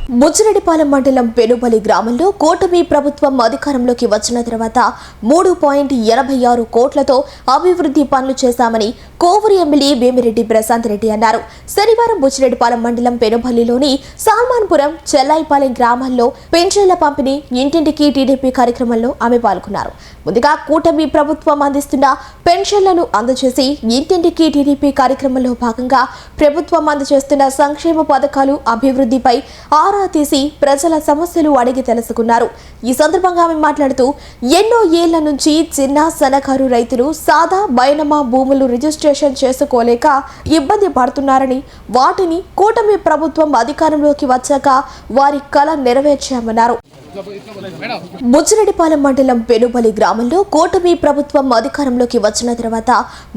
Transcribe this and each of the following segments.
బుచ్చిరెడ్డిపాలెం మండలం పెనుబలి గ్రామంలో కూటమి ప్రభుత్వం అధికారంలోకి వచ్చిన తర్వాత 3.86 కోట్లతో అభివృద్ధి పనులు చేశామని కోవూరు ఎమ్మెల్యే వేమిరెడ్డి ప్రశాంత్ రెడ్డి అన్నారు. శనివారం బుచ్చిరెడ్డిపాలెం మండలం పెనుబలిలోని సాల్మాన్పురం చెల్లాయిపాలెం గ్రామాల్లో పెన్షన్ల పంపిణీ ఇంటింటికి టీడీపీ కార్యక్రమంలో ఆమె పాల్గొన్నారు. ముందుగా కూటమి ప్రభుత్వం అందిస్తున్న పెన్షన్లను అందజేసి ఇంటింటికి టీడీపీ కార్యక్రమంలో భాగంగా ప్రభుత్వం అందజేస్తున్న సంక్షేమ పథకాలు అభివృద్ధిపై ఆరా తీసి ప్రజల సమస్యలు అడిగి తెలుసుకున్నారు. ఈ సందర్భంగా ఆమె మాట్లాడుతూ ఎన్నో ఏళ్ల నుంచి చిన్న సన్నకారు రైతులు సాదా బైనమా భూములు రిజిస్ట్రేషన్ చేసుకోలేక ఇబ్బంది పడుతున్నారని, వాటిని కూటమి ప్రభుత్వం అధికారంలోకి వచ్చాక వారి కల నెరవేర్చామన్నారు. బుచ్చిరెడ్డిపాలెం మండలం పెనుబలి గ్రామంలో కూటమి ప్రభుత్వం అధికారంలోకి వచ్చిన తర్వాత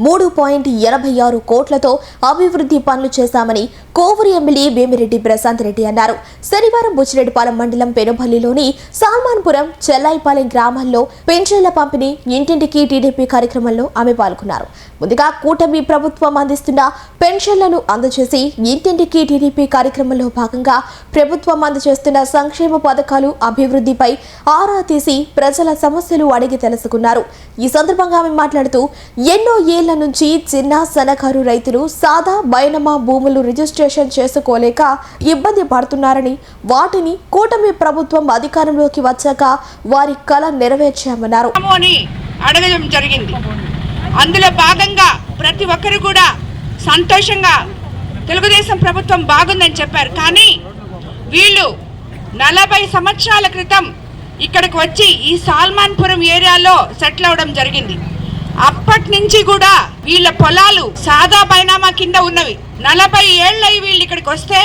3.86 కోట్లతో అభివృద్ధి పనులు చేశామని కోవూరు ఎమ్మెల్యే వేమిరెడ్డి ప్రశాంత్ రెడ్డి అన్నారు. శనివారం బుచ్చిరెడ్డిపాలెం మండలం పెనుబలిలోని సాల్మాన్పురం చెల్లాయిపాలెం గ్రామాల్లో పెన్షన్ల పంపిణీ ఇంటింటికి టీడీపీ కార్యక్రమంలో ఆమె పాల్గొన్నారు. ముందుగా కూటమి ప్రభుత్వం అందిస్తున్న పెన్షన్లను అందజేసి ఇంటింటికి టీడీపీ కార్యక్రమంలో భాగంగా ప్రభుత్వం అందజేస్తున్న సంక్షేమ పథకాలు అభివృద్ధిపై ఆరా తీసి ప్రజల సమస్యలు అడిగి తెలుసుకున్నారు. ఈ సందర్భంగా ఆమె మాట్లాడుతూ ఎన్నో ఏళ్ల నుంచి చిన్న సన్నకారు రైతులు సాదా బైనమా భూములు రిజిస్ట్రేషన్ చేసుకోలేక ఇబ్బంది పడుతున్నారని, వాటిని కూటమి ప్రభుత్వం అధికారంలోకి వచ్చాక వారి కల నెరవేర్చామన్నారు. అడగడం జరిగింది. అందులో భాగంగా ప్రతి ఒక్కరు కూడా సంతోషంగా తెలుగుదేశం ప్రభుత్వం బాగుందని చెప్పారు. కానీ వీళ్ళు 40 సంవత్సరాల క్రితం ఇక్కడికి వచ్చి ఈ సాల్మాన్పురం ఏరియాలో సెటిల్ అవడం జరిగింది. అప్పటి నుంచి కూడా వీళ్ళ పొలాలు సాదా బైనామా కింద ఉన్నవి. 40 ఏళ్ళై వీళ్ళు ఇక్కడికి వస్తే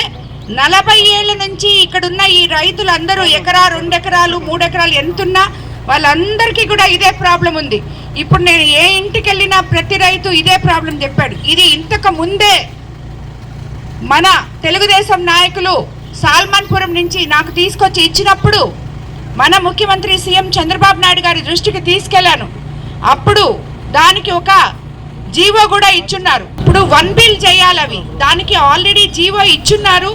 40 ఏళ్ల నుంచి ఇక్కడున్న ఈ రైతులందరూ ఎకరా 2 ఎకరాలు 3 ఎకరాలు ఎంతున్నా వాళ్ళందరికీ కూడా ఇదే ప్రాబ్లం ఉంది. ఇప్పుడు నేను ఏ ఇంటికి వెళ్ళినా ప్రతి రైతు ఇదే ప్రాబ్లం చెప్పాడు. ఇది ఇంతకు ముందే మన తెలుగుదేశం నాయకులు సాల్మాన్పురం నుంచి నాకు తీసుకొచ్చి ఇచ్చినప్పుడు మన ముఖ్యమంత్రి సీఎం చంద్రబాబు నాయుడు గారి దృష్టికి తీసుకెళ్లాను. అప్పుడు దానికి ఒక జీవో కూడా ఇచ్చున్నారు. ఇప్పుడు 1 బిల్ చేయాలి. అవి దానికి ఆల్రెడీ జీవో ఇచ్చున్నారు.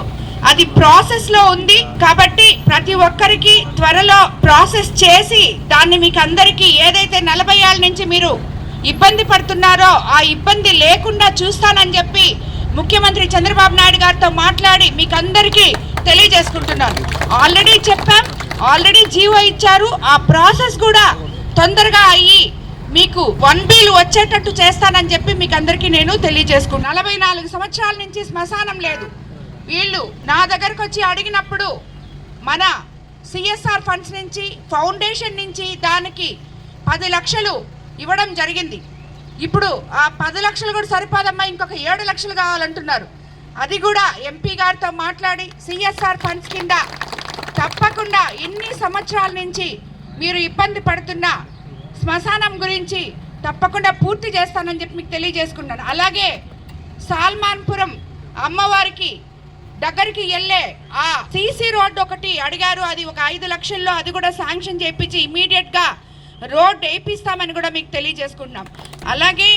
అది ప్రాసెస్ లో ఉంది. కాబట్టి ప్రతి ఒక్కరికి త్వరలో ప్రాసెస్ చేసి దాన్ని మీకు అందరికీ ఏదైతే 40 ఏళ్ళ నుంచి మీరు ఇబ్బంది పడుతున్నారో ఆ ఇబ్బంది లేకుండా చూస్తానని చెప్పి ముఖ్యమంత్రి చంద్రబాబు నాయుడు గారితో మాట్లాడి మీకు అందరికీ తెలియజేసుకుంటున్నాను. ఆల్రెడీ చెప్పాం, ఆల్రెడీ జీవో ఇచ్చారు. ఆ ప్రాసెస్ కూడా తొందరగా అయ్యి మీకు 1 బిల్ వచ్చేటట్టు చేస్తానని చెప్పి మీకు అందరికీ నేను తెలియజేసుకున్నాను. 44 సంవత్సరాల నుంచి శ్మశానం లేదు. వీళ్ళు నా దగ్గరకు వచ్చి అడిగినప్పుడు మన సిఎస్ఆర్ ఫండ్స్ నుంచి ఫౌండేషన్ నుంచి దానికి 10 లక్షలు ఇవ్వడం జరిగింది. ఇప్పుడు ఆ 10 లక్షలు కూడా సరిపోదమ్మా, ఇంకొక 7 లక్షలు కావాలంటున్నారు. అది కూడా ఎంపీ గారితో మాట్లాడి సిఎస్ఆర్ ఫండ్స్ కింద తప్పకుండా ఇన్ని సంవత్సరాల నుంచి మీరు ఇబ్బంది పడుతున్న శ్మశానం గురించి తప్పకుండా పూర్తి చేస్తానని చెప్పి మీకు తెలియజేసుకున్నాను. అలాగే సాల్మాన్పురం అమ్మవారికి దగ్గరికి వెళ్ళే ఆ సీసీ రోడ్డు ఒకటి అడిగారు. అది ఒక 5 లక్షల్లో అది కూడా శాంక్షన్ చేయించి ఇమీడియట్గా రోడ్ వేయిస్తామని కూడా మీకు తెలియజేసుకుంటున్నాం. అలాగే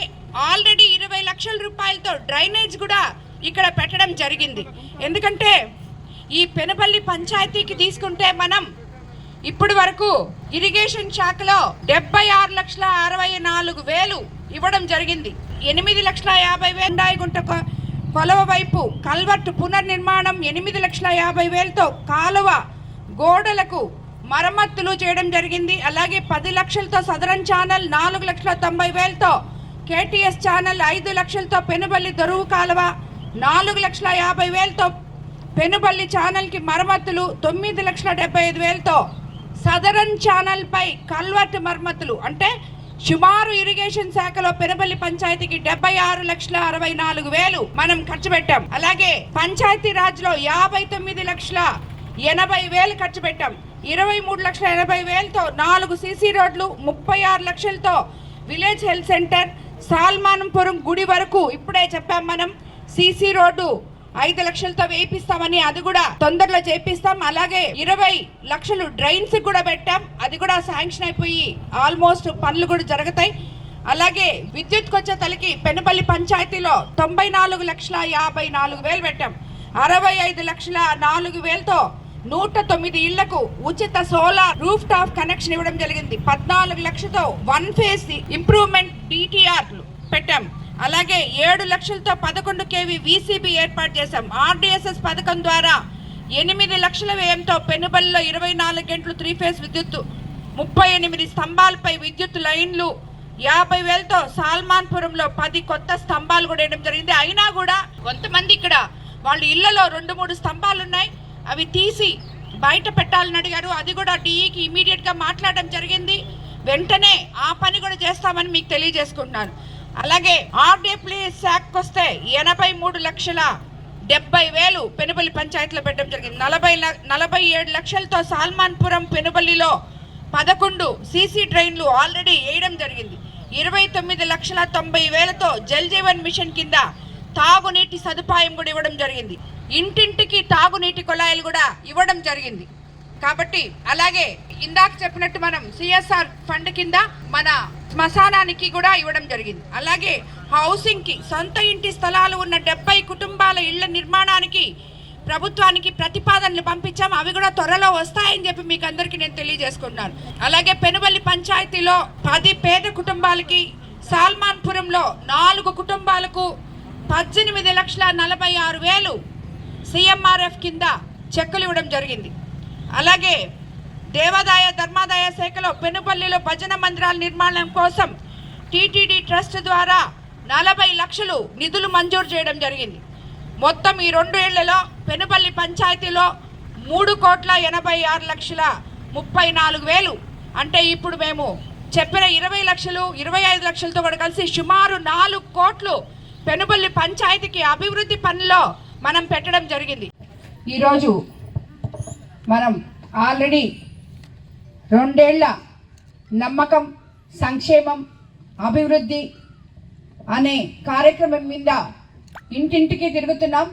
ఆల్రెడీ 20 లక్షల రూపాయలతో డ్రైనేజ్ కూడా ఇక్కడ పెట్టడం జరిగింది. ఎందుకంటే ఈ పెనుబల్లి పంచాయతీకి తీసుకుంటే మనం ఇప్పటి వరకు ఇరిగేషన్ శాఖలో 76,64,000 ఇవ్వడం జరిగింది. 8,50,000 రాయగుంట కొలవ వైపు కల్వర్ట్ పునర్నిర్మాణం 8,50,000తో కాలువ గోడలకు మరమ్మతులు చేయడం జరిగింది. అలాగే 10 లక్షలతో సదరన్ ఛానల్, 4,90,000తో కేటీఎస్ ఛానల్, 5 లక్షలతో పెనుబల్లి దొరువు కాలువ, 4,50,000తో పెనుబల్లి ఛానల్కి మరమ్మతులు, 9,75,000తో సదరన్ ఛానల్ పై కల్వర్ట్ మరమ్మతులు. అంటే సుమారు ఇరిగేషన్ శాఖలో పెనుబల్లి పంచాయతీకి 76,64,000 మనం ఖర్చు పెట్టాం. అలాగే పంచాయతీ రాజ్ లో 59,80,000 ఖర్చు పెట్టాం. 23,80,000తో 4 సీసీ రోడ్లు, 36 లక్షలతో విలేజ్ హెల్త్ సెంటర్, సాల్మాన్పురం గుడి వరకు ఇప్పుడే చెప్పాం మనం సీసీ రోడ్డు 5 లక్షలతో వేయిస్తామని, అది కూడా తొందరలో చేపిస్తాం. అలాగే 20 లక్షలు డ్రైన్స్ కూడా పెట్టాం. అది కూడా శాంక్షన్ అయిపోయి ఆల్మోస్ట్ పనులు కూడా జరుగుతాయి. అలాగే విద్యుత్ కొచ్చే తలకి పెనుబల్లి పంచాయతీలో 94,54,000 పెట్టాం. 65,04,000తో 109 ఇళ్లకు ఉచిత సోలార్ రూఫ్ టాప్ కనెక్షన్ ఇవ్వడం జరిగింది. 14 లక్షలతో 1 ఫేజ్ ఇంప్రూవ్మెంట్ DTR పెట్టాం. అలాగే 7 లక్షలతో 11 kV VCB ఏర్పాటు చేశాం. RDSS పథకం ద్వారా 8 లక్షల వ్యయంతో పెనుబల్లో 24 గంటలు 3 ఫేజ్ విద్యుత్, 38 స్తంభాలపై విద్యుత్ లైన్లు, 50,000తో సాల్మాన్పురంలో 10 కొత్త స్తంభాలు కూడా వేయడం జరిగింది. అయినా కూడా కొంతమంది ఇక్కడ వాళ్ళ ఇళ్లలో 2-3 స్తంభాలు ఉన్నాయి, అవి తీసి బయట పెట్టాలని అడిగారు. అది కూడా DEకి ఇమీడియట్గా మాట్లాడడం జరిగింది. వెంటనే ఆ పని కూడా చేస్తామని మీకు తెలియజేసుకుంటున్నాను. అలాగే RDPS శాఖకు వస్తే 83,70,000 పెనుబల్లి పంచాయతీలో పెట్టడం జరిగింది. 47 లక్షలతో సాల్మాన్పురం పెనుబల్లిలో 11 CC డ్రైన్లు ఆల్రెడీ వేయడం జరిగింది. 29,90,000తో జల్ జీవన్ మిషన్ కింద తాగునీటి సదుపాయం కూడా ఇవ్వడం జరిగింది. ఇంటింటికి తాగునీటి కుళాయిలు కూడా ఇవ్వడం జరిగింది. కాబట్టి అలాగే ఇందాక చెప్పినట్టు మనం CSR ఫండ్ కింద మన శ్మశానానికి కూడా ఇవ్వడం జరిగింది. అలాగే హౌసింగ్కి సొంత ఇంటి స్థలాలు ఉన్న 70 కుటుంబాల ఇళ్ల నిర్మాణానికి ప్రభుత్వానికి ప్రతిపాదనలు పంపించాం. అవి కూడా త్వరలో వస్తాయని చెప్పి మీకు అందరికీ నేను తెలియజేసుకుంటున్నాను. అలాగే పెనుబల్లి పంచాయతీలో 10 పేద కుటుంబాలకి, సాల్మాన్పురంలో 4 కుటుంబాలకు 18,46,000 CMRF కింద చెక్కులు ఇవ్వడం జరిగింది. అలాగే దేవాదాయ ధర్మాదాయ శాఖలో పెనుపల్లిలో భజన మందిరాల నిర్మాణం కోసం TTD ట్రస్ట్ ద్వారా 40 లక్షలు నిధులు మంజూరు చేయడం జరిగింది. మొత్తం ఈ 2 ఏళ్లలో పెనుపల్లి పంచాయతీలో 3,86,34,000 అంటే ఇప్పుడు మేము చెప్పిన 20 లక్షలు 25 లక్షలతో కూడా కలిసి సుమారు 4 కోట్లు పెనుపల్లి పంచాయతీకి అభివృద్ధి పనుల్లో మనం పెట్టడం జరిగింది. ఈరోజు మనం ఆల్రెడీ 2 ఏళ్ల నమ్మకం, సంక్షేమం, అభివృద్ధి అనే కార్యక్రమం మీద ఇంటింటికి తిరుగుతున్నాం.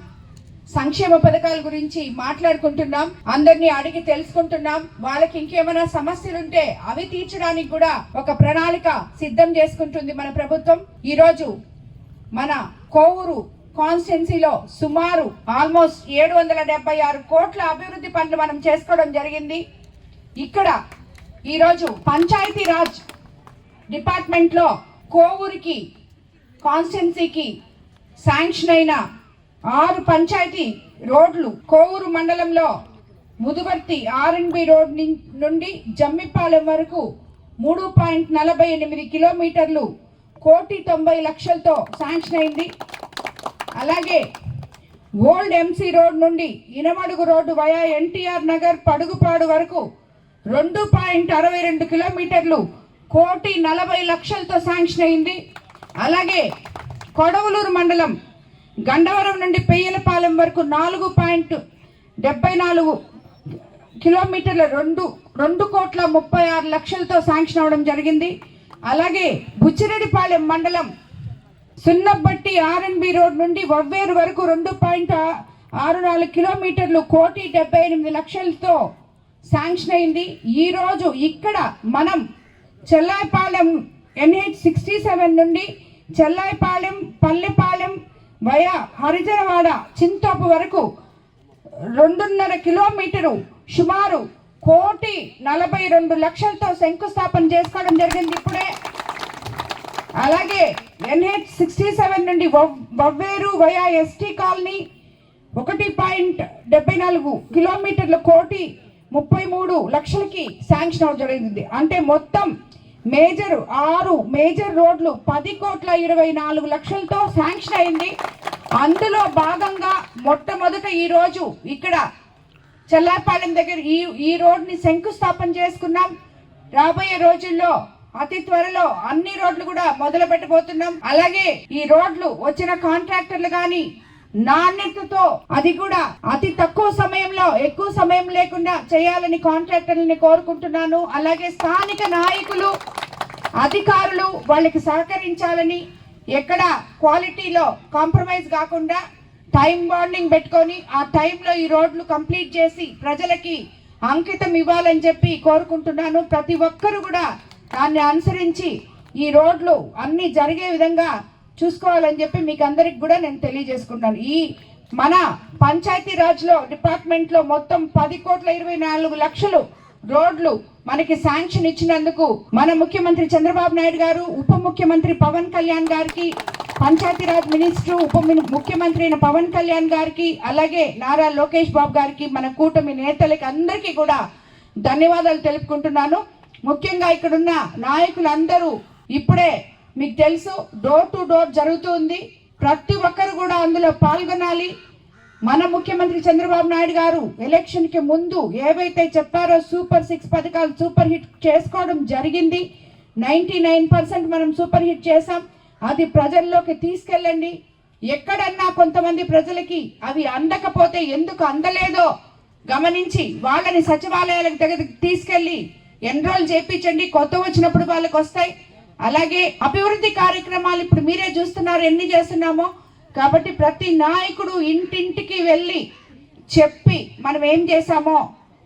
సంక్షేమ పథకాల గురించి మాట్లాడుకుంటున్నాం, అందరినీ అడిగి తెలుసుకుంటున్నాం. వాళ్ళకి ఇంకేమైనా సమస్యలు ఉంటే అవి తీర్చడానికి కూడా ఒక ప్రణాళిక సిద్ధం చేసుకుంటుంది మన ప్రభుత్వం. ఈరోజు మన కోవూరు కాన్స్టిట్యున్సీలో సుమారు ఆల్మోస్ట్ 776 కోట్ల అభివృద్ధి పనులు మనం చేసుకోవడం జరిగింది. ఇక్కడ ఈరోజు పంచాయతీ రాజ్ డిపార్ట్మెంట్లో కోవూరుకి కాన్స్టిట్యున్సీకి శాంక్షన్ అయిన 6 పంచాయతీ రోడ్లు, కోవూరు మండలంలో ముదువర్తి RNB రోడ్ నుండి జమ్మిపాలెం వరకు 3.48 కిలోమీటర్లు 1,90,00,000తో శాంక్షన్ అయింది. అలాగే ఓల్డ్ MC రోడ్ నుండి Inamadugu road via NTR Nagar Padugupadu వరకు 2.62 కిలోమీటర్లు 1,40,00,000తో శాంక్షన్ అయింది. అలాగే కొడవలూరు మండలం గండవరం నుండి పెయ్యలపాలెం వరకు 4.74 కిలోమీటర్ల 2,36,00,000తో శాంక్షన్ అవ్వడం జరిగింది. అలాగే బుచ్చిరెడ్డిపాలెం మండలం సున్నబట్టి RNB రోడ్ నుండి వవ్వేరు వరకు 2.64 కిలోమీటర్లు 1,78,00,000తో శాంక్షన్ అయింది. ఈరోజు ఇక్కడ మనం చెల్లాయిపాలెం NH67 నుండి చెల్లాయిపాలెం, పల్లెపాలెం వయా హరిజనవాడ, చింతోపు వరకు 2.5 కిలోమీటరు సుమారు 1,42,00,000తో శంకుస్థాపన చేసుకోవడం జరిగింది ఇప్పుడే. అలాగే NH67 నుండి వవ్వేరు వయా ST కాలనీ 1.74 కిలోమీటర్ల 1,33,00,000కి శాంక్షన్ అవ్వడం జరిగింది. అంటే మొత్తం 6 మేజర్ రోడ్లు 10,24,00,000తో శాంక్షన్ అయింది. అందులో భాగంగా మొట్టమొదట ఈరోజు ఇక్కడ చెల్లాపాలెం దగ్గర ఈ రోడ్ని శంకుస్థాపన చేసుకున్నాం. రాబోయే రోజుల్లో అతి త్వరలో అన్ని రోడ్లు కూడా మొదలు పెట్టబోతున్నాం. అలాగే ఈ రోడ్లు వచ్చిన కాంట్రాక్టర్లు కానీ నాణ్యతతో, అది కూడా అతి తక్కువ సమయంలో ఎక్కువ సమయం లేకుండా చేయాలని కాంట్రాక్టర్లని కోరుకుంటున్నాను. అలాగే స్థానిక నాయకులు, అధికారులు వాళ్ళకి సహకరించాలని, ఎక్కడ క్వాలిటీలో కాంప్రమైజ్ కాకుండా టైం బాండింగ్ పెట్టుకొని ఆ టైంలో ఈ రోడ్లు కంప్లీట్ చేసి ప్రజలకి అంకితం ఇవ్వాలని చెప్పి కోరుకుంటున్నాను. ప్రతి ఒక్కరు కూడా దాన్ని అనుసరించి ఈ రోడ్లు అన్ని జరిగే విధంగా చూసుకోవాలని చెప్పి మీకు అందరికి కూడా నేను తెలియజేసుకున్నాను. ఈ మన పంచాయతీరాజ్లో డిపార్ట్మెంట్లో మొత్తం 10,24,00,000 రోడ్లు మనకి శాంక్షన్ ఇచ్చినందుకు మన ముఖ్యమంత్రి చంద్రబాబు నాయుడు గారు, ఉప ముఖ్యమంత్రి పవన్ కళ్యాణ్ గారికి, పంచాయతీరాజ్ మినిస్టర్ ముఖ్యమంత్రి అయిన పవన్ కళ్యాణ్ గారికి, అలాగే నారా లోకేష్ బాబు గారికి, మన కూటమి నేతలకి అందరికీ కూడా ధన్యవాదాలు తెలుపుకుంటున్నాను. ముఖ్యంగా ఇక్కడున్న నాయకులందరూ ఇప్పుడే మీకు తెలుసు డోర్ టు డోర్ జరుగుతుంది. ప్రతి ఒక్కరు కూడా అందులో పాల్గొనాలి. మన ముఖ్యమంత్రి చంద్రబాబు నాయుడు గారు ఎలక్షన్కి ముందు ఏవైతే చెప్పారో సూపర్ 6 పథకాలు సూపర్ హిట్ చేసుకోవడం జరిగింది. 99% మనం సూపర్ హిట్ చేసాం. అది ప్రజల్లోకి తీసుకెళ్ళండి. ఎక్కడన్నా కొంతమంది ప్రజలకి అవి అందకపోతే ఎందుకు అందలేదో గమనించి వాళ్ళని సచివాలయాలకు దగ్గరికి తీసుకెళ్ళి ఎన్రోల్ చేయించండి. కొత్త వచ్చినప్పుడు వాళ్ళకి వస్తాయి. అలాగే అభివృద్ధి కార్యక్రమాలు ఇప్పుడు మీరే చూస్తున్నారు ఎన్ని చేస్తున్నామో. కాబట్టి ప్రతి నాయకుడు ఇంటింటికి వెళ్ళి చెప్పి మనం ఏం చేశామో,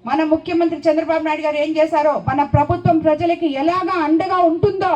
మన ముఖ్యమంత్రి చంద్రబాబు నాయుడు గారు ఏం చేశారో, మన ప్రభుత్వం ప్రజలకి ఎలాగా అండగా ఉంటుందో